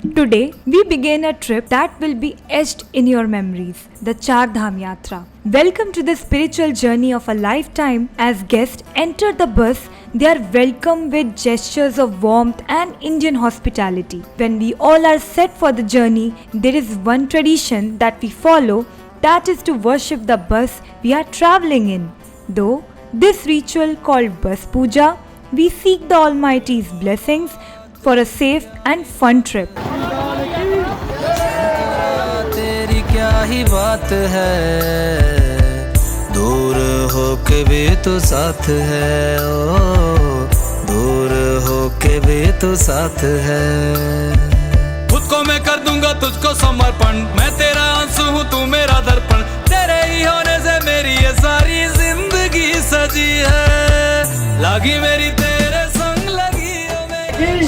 Today, we begin a trip that will be etched in your memories, the Char Dham Yatra. Welcome to the spiritual journey of a lifetime. As guests enter the bus, they are welcomed with gestures of warmth and Indian hospitality. When we all are set for the journey, there is one tradition that we follow, that is to worship the bus we are traveling in. Though this ritual called Bus Puja, we seek the Almighty's blessings for a safe and fun trip. तेरी क्या ही बात है, दूर हो के भी तो साथ है, ओ दूर हो के भी तो साथ है। खुद को मैं कर दूंगा तुझको समर्पण, मैं तेरा आंसू हूँ तू मेरा दर्पण, तेरे ही होने से मेरी ये सारी जिंदगी सजी है, लागी मेरी तेरे संग लगी ओ मेरी।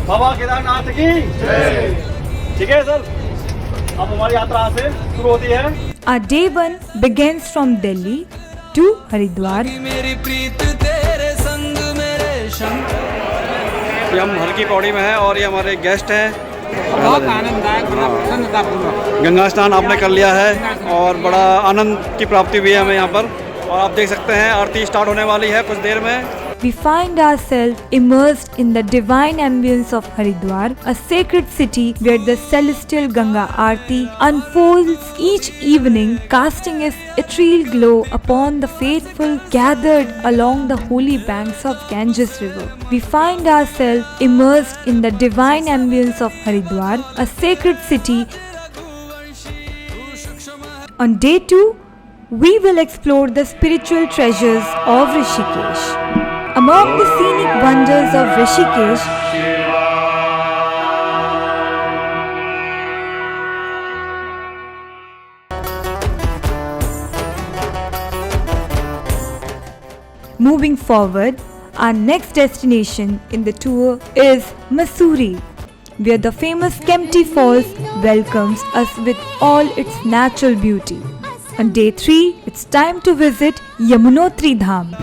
बाबा केदारनाथ की ठीक है सर, अब हमारी यात्रा यहाँ से शुरू होती है। Our day one begins from Delhi to Haridwar. मेरी प्रीत तेरे संग मेरे संग। ये हम हर की पौड़ी में हैं और ये हमारे गेस्ट हैं। बहुत आनंददायक, बड़ा प्रसन्नतापूर्वक गंगा स्नान आपने कर लिया है और बड़ा आनंद की प्राप्ति हुई है हमें यहाँ पर, और आप देख सकते हैं आरती स्टार्ट होने वाली है कुछ देर में। We find ourselves immersed in the divine ambience of Haridwar, a sacred city where the celestial Ganga Aarti unfolds each evening, casting its ethereal glow upon the faithful gathered along the holy banks of Ganges River. We find ourselves immersed in the divine ambience of Haridwar, a sacred city. On day 2, we will explore the spiritual treasures of Rishikesh. Among the scenic wonders of Rishikesh, moving forward, our next destination in the tour is Mussoorie, where the famous Kempty Falls welcomes us with all its natural beauty. On day 3, it's time to visit Yamunotri Dham.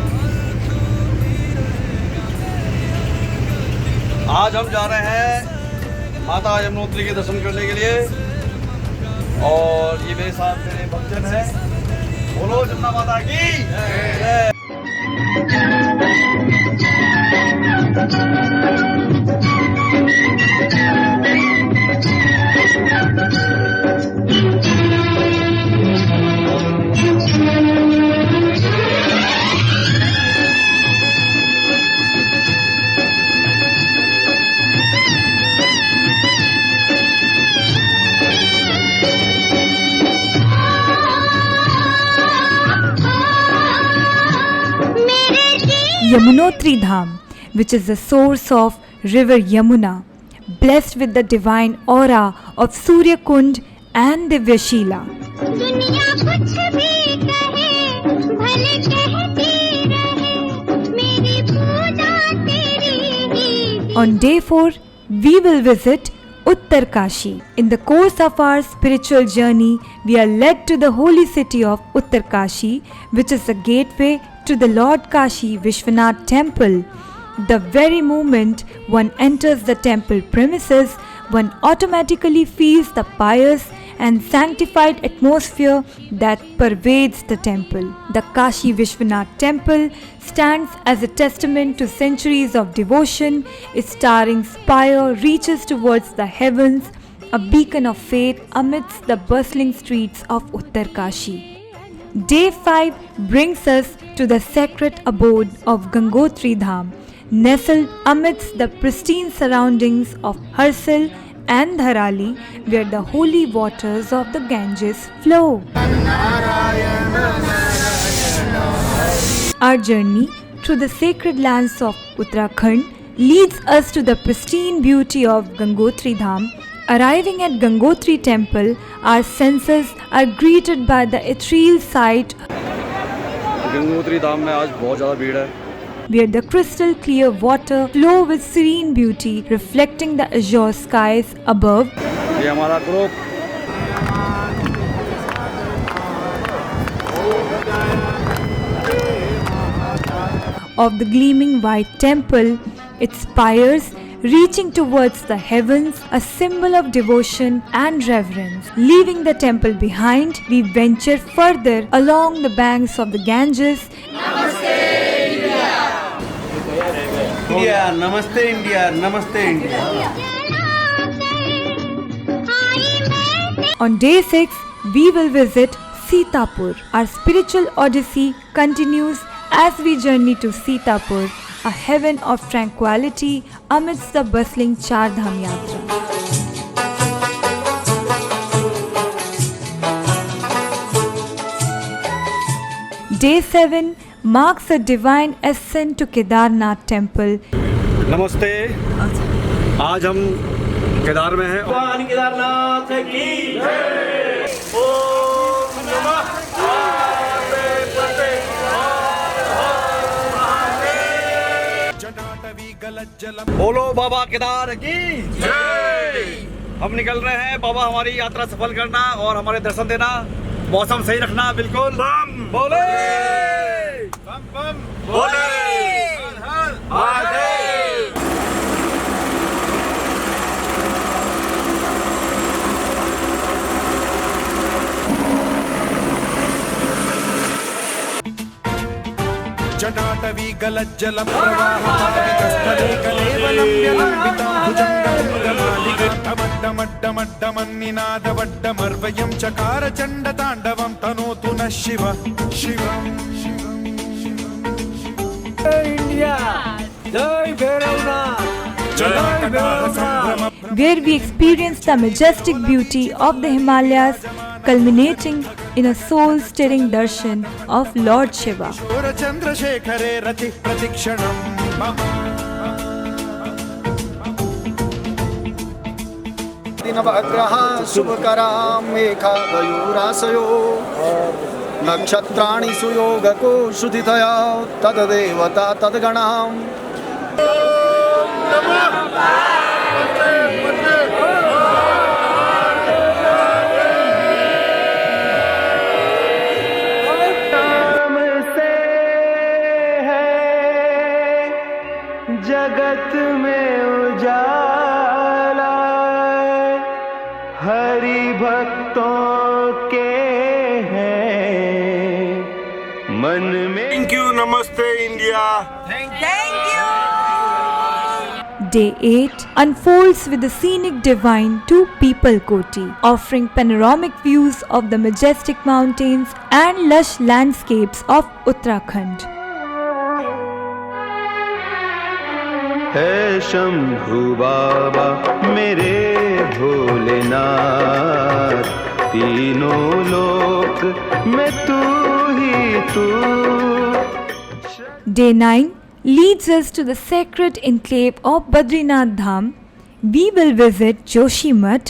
आज हम जा रहे हैं माता यमुनोत्री के दर्शन करने के लिए, और ये मेरे साथ मेरे भक्तजन हैं। बोलो जमुना माता की जय। Yamunotri Dham, which is the source of river Yamuna, blessed with the divine aura of Surya Kund and Divyashila. On day 4, we will visit Uttarkashi. In the course of our spiritual journey, we are led to the holy city of Uttarkashi, which is the gateway to the Lord Kashi Vishwanath temple. The very moment one enters the temple premises, one automatically feels the pious and sanctified atmosphere that pervades the temple. The Kashi Vishwanath temple stands as a testament to centuries of devotion. Its towering spire reaches towards the heavens, a beacon of faith amidst the bustling streets of Uttarkashi. Day 5 brings us to the sacred abode of Gangotri Dham, nestled amidst the pristine surroundings of Harsil and Dharali, where the holy waters of the Ganges flow. Our journey through the sacred lands of Uttarakhand leads us to the pristine beauty of Gangotri Dham. Arriving at Gangotri temple, our senses are greeted by the ethereal sight Gangotri धाम में आज बहुत ज़्यादा भीड़ है, where the crystal clear water flow with serene beauty, reflecting the azure skies above. ये हमारा group of the gleaming white temple, its spires reaching towards the heavens, a symbol of devotion and reverence. Leaving the temple behind, we venture further along the banks of the Ganges. India नमस्ते, India नमस्ते, India. On day 6, we will visit Sitapur. Our spiritual odyssey continues as we journey to Sitapur, a heaven of tranquility amidst the bustling Char Dham Yatra. Day 7 marks a divine ascent to Kedarnath temple. नमस्ते. आज हम केदार में हैं. भगवान केदारनाथ की जय. ओम नमः पार्वती. बोलो बाबा केदार की जय. हम निकल रहे हैं बाबा, हमारी यात्रा सफल करना और हमारे दर्शन देना. मौसम सही रखना. बिल्कुल बम बोले, बम बम बोले, हर हर महादेव. जटाटवी गलज्जल प्रवाहस्थले कलेवलं व्यलम्बिताम्बुजङ्गमड्डमड्डमड्डमन्निनादवड्डमर्वयं चकार चण्डताण्डवं तनोतु नः शिव शिव. इंडिया जय Bhairavnath. Where we experience the majestic beauty of the Himalayas, culminating in a soul-stirring darshan of Lord Shiva. चन्द्रशेखरे रति प्रतिक्षणं दिनवग्रह शुभकरां मेघामयूराशयो नक्षत्राणि सुयोगको शुद्धितया तद्देवता तद्गणाम्. जगत में उजाला हरि भक्तों के हैं मन में. Thank you. नमस्ते India. Day 8 unfolds with the scenic divine to Pipalkoti, offering panoramic views of the majestic mountains and lush landscapes of Uttarakhand. है शंभु बाबा मेरे भोलेनाथ, तीनों लोक में तू ही तू. Day 9 leads us to the sacred enclave of Badrinath Dham. We will visit Joshimath,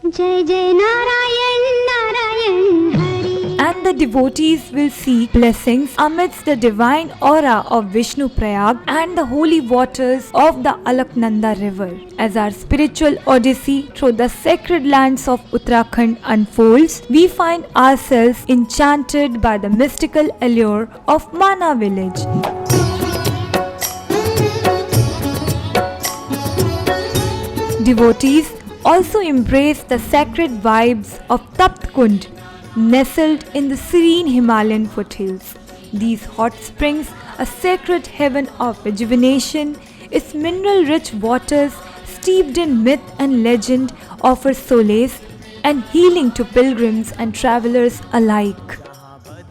जय जय Narayan Narayan Hari. and the devotees will seek blessings amidst the divine aura of Vishnu Prayag and the holy waters of the Alaknanda river. As our spiritual odyssey through the sacred lands of Uttarakhand unfolds, we find ourselves enchanted by the mystical allure of Mana village. Devotees also embrace the sacred vibes of Tapt Kund, nestled in the serene Himalayan foothills. These hot springs, a sacred heaven of rejuvenation, its mineral-rich waters steeped in myth and legend offer solace and healing to pilgrims and travelers alike.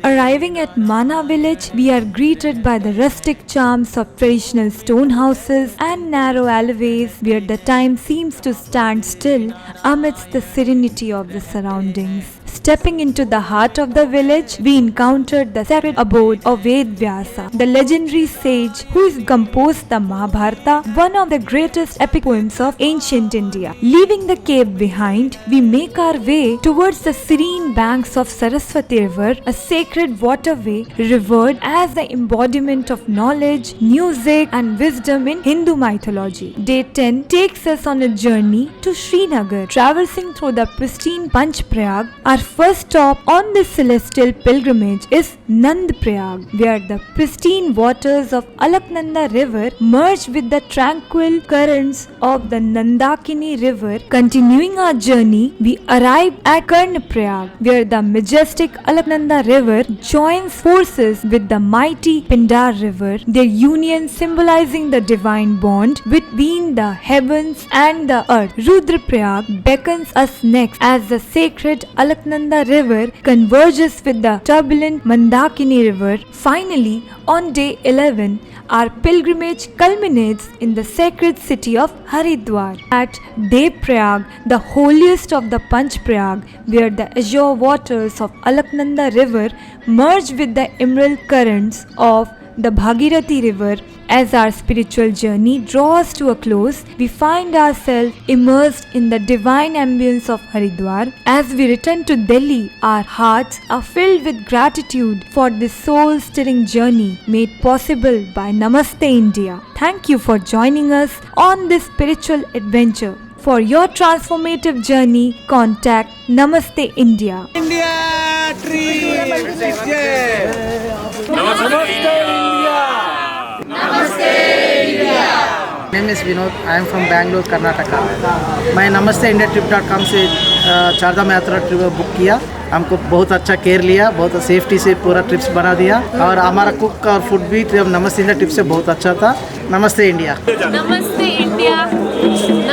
Arriving at Mana village, we are greeted by the rustic charms of traditional stone houses and narrow alleyways where the time seems to stand still amidst the serenity of the surroundings. Stepping into the heart of the village, we encountered the sacred abode of Ved Vyasa, the legendary sage who has composed the Mahabharata, one of the greatest epic poems of ancient India. Leaving the cave behind, we make our way towards the serene banks of Saraswati River, a sacred waterway revered as the embodiment of knowledge, music and wisdom in Hindu mythology. Day 10 takes us on a journey to Srinagar. Traversing through the pristine Panch Prayag, our first stop on this celestial pilgrimage is Nand Prayag, where the pristine waters of Alaknanda river merge with the tranquil currents of the Nandakini river. Continuing our journey, we arrive at Karnaprayag, where the majestic Alaknanda river joins forces with the mighty Pindar river, their union symbolizing the divine bond between the heavens and the earth. Rudraprayag beckons us next as the sacred Alaknanda river converges with the turbulent Mandakini river. Finally, on day 11, our pilgrimage culminates in the sacred city of Haridwar at Devprayag, the holiest of the Panch Prayag, where the azure waters of Alaknanda river merge with the emerald currents of the Bhagirathi river. As our spiritual journey draws to a close, we find ourselves immersed in the divine ambience of Haridwar. As we return to Delhi, our hearts are filled with gratitude for this soul-stirring journey made possible by Namaste India. Thank you for joining us on this spiritual adventure. For your transformative journey, contact Namaste India. My name is Vinod. I am from Bangalore, Karnataka. मैं नमस्ते India trip.com से चारधाम यात्रा trip book किया. हमको बहुत अच्छा care लिया, बहुत सेफ्टी से पूरा ट्रिप्स बना दिया और हमारा कुक और फूड भी नमस्ते इंडिया ट्रिप से बहुत अच्छा था. नमस्ते इंडिया. नमस्ते इंडिया.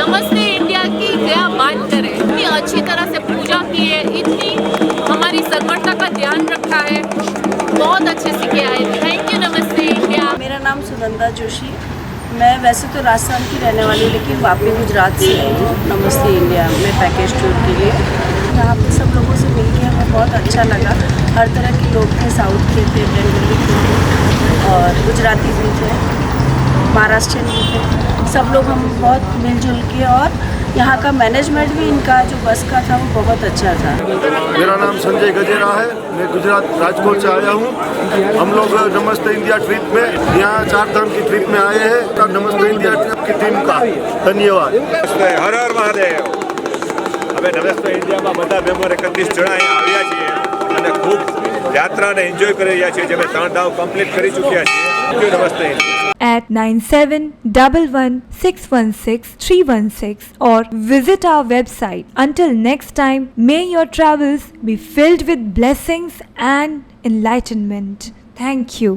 नमस्ते इंडिया की क्या बात करें. इतनी अच्छी तरह से पूजा की है, इतनी हमारी सगवरता का ध्यान रखा है, बहुत अच्छे से किया है. थैंक यू नमस्ते इंडिया. मेरा नाम सुनंदा जोशी. मैं वैसे तो राजस्थान की रहने वाली हूँ, लेकिन वापी गुजरात से आई हूँ नमस्ते इंडिया में पैकेज टूर के लिए. यहाँ पे सब लोगों से मिल के हमें बहुत अच्छा लगा. हर तरह के लोग थे, साउथ के थे, बंगाली के थे और गुजराती भी थे, महाराष्ट्रियन भी थे. सब लोग हम बहुत मिलजुल के, और यहाँ का मैनेजमेंट भी इनका जो बस का था वो बहुत अच्छा था. मेरा नाम संजय गजेरा है. मैं गुजरात राजकोट से आया हूँ. हम लोग नमस्ते इंडिया ट्रिप में यहाँ चार धाम की ट्रिप में आए हैं. नमस्ते इंडिया ट्रिप की टीम का धन्यवाद. हर हर महादेव. અમે નમસ્તે ઇન્ડિયામાં બધા મેમ્બર 31 જણા અહીંયા આવ્યા છીએ અને ખૂબ યાત્રાને એન્જોય કરી રહ્યા છીએ. જે અમે 3 ધામ કમ્પ્લીટ કરી ચૂક્યા છીએ. નમસ્તે at 9711616316 or visit our website. Until next time, may your travels be filled with blessings and enlightenment. Thank you.